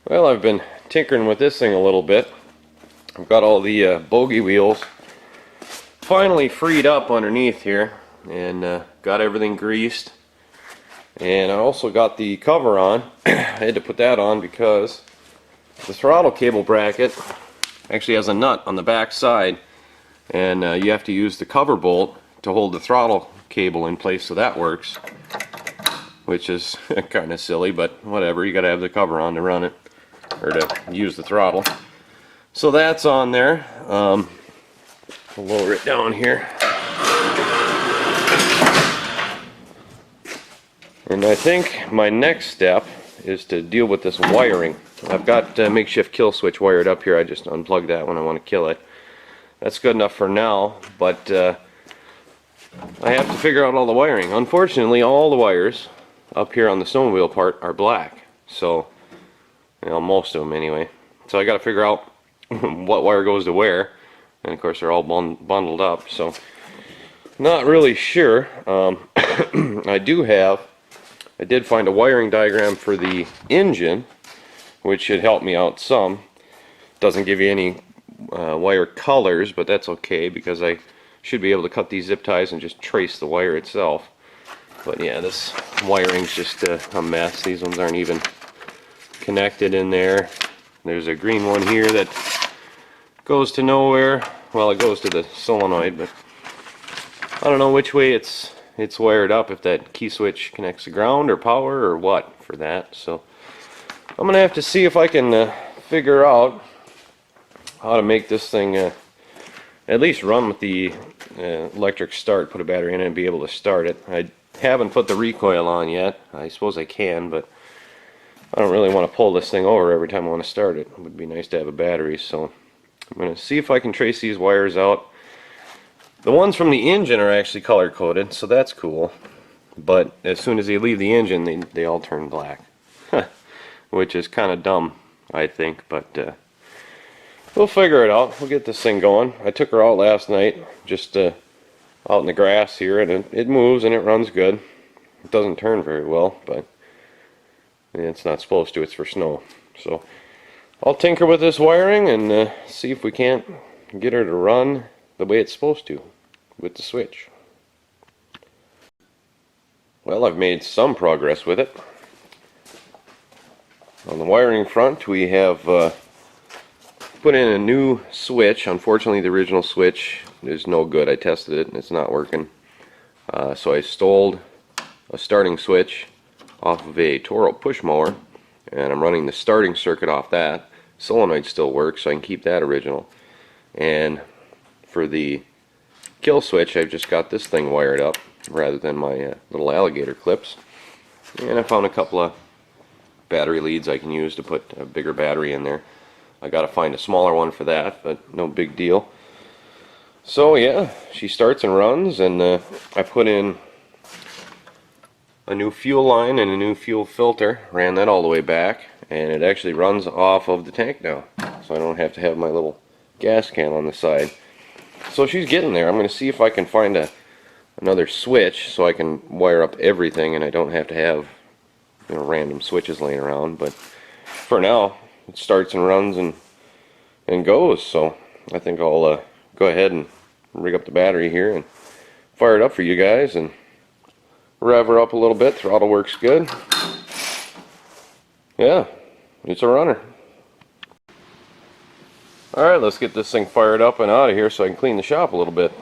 Well, I've been tinkering with this thing a little bit. I've got all the bogey wheels finally freed up underneath here, and got everything greased. And I also got the cover on. I had to put that on because the throttle cable bracket actually has a nut on the back side, and you have to use the cover bolt to hold the throttle cable in place, so that works, which is kind of silly, but whatever. You got to have the cover on to run it, or to use the throttle. So that's on there. I'll lower it down here. And I think my next step is to deal with this wiring. I've got a makeshift kill switch wired up here. I just unplugged that when I want to kill it. That's good enough for now, but I have to figure out all the wiring. Unfortunately, all the wires up here on the snowmobile part are black. So, you know, most of them anyway. So I got to figure out what wire goes to where. And of course they're all bundled up, so not really sure. I did find a wiring diagram for the engine, which should help me out some. Doesn't give you any wire colors, but that's okay because I should be able to cut these zip ties and just trace the wire itself. But yeah, this wiring's just a mess. These ones aren't even connected in there. There's a green one here that goes to nowhere. Well, it goes to the solenoid, but I don't know which way it's wired up, if that key switch connects to ground or power or what for that. So I'm gonna have to see if I can figure out how to make this thing at least run with the electric start, put a battery in it and be able to start it. I haven't put the recoil on yet. I suppose I can, but I don't really want to pull this thing over every time I want to start it. It would be nice to have a battery, so I'm going to see if I can trace these wires out. The ones from the engine are actually color coded, so that's cool. But as soon as they leave the engine, they all turn black. Which is kind of dumb, I think, but we'll figure it out. We'll get this thing going. I took her out last night, just out in the grass here, and it moves and it runs good. It doesn't turn very well, but it's not supposed to. It's for snow. So I'll tinker with this wiring and see if we can't get her to run the way it's supposed to with the switch. Well, I've made some progress with it. On the wiring front, we have put in a new switch. Unfortunately, the original switch is no good. I tested it and it's not working. So I stole a starting switch off of a Toro push mower, and I'm running the starting circuit off that. Solenoid still works, so I can keep that original. And for the kill switch, I've just got this thing wired up rather than my little alligator clips. And I found a couple of battery leads I can use to put a bigger battery in there. I gotta find a smaller one for that, but no big deal. So yeah, she starts and runs, and I put in a new fuel line and a new fuel filter. Ran that all the way back, and it actually runs off of the tank now, so I don't have to have my little gas can on the side. So she's getting there. I'm going to see if I can find another switch so I can wire up everything and I don't have to have, you know, random switches laying around. But for now, it starts and runs and goes. So I think I'll go ahead and rig up the battery here and fire it up for you guys and rev her up a little bit. Throttle works good. Yeah, it's a runner. Alright, let's get this thing fired up and out of here so I can clean the shop a little bit.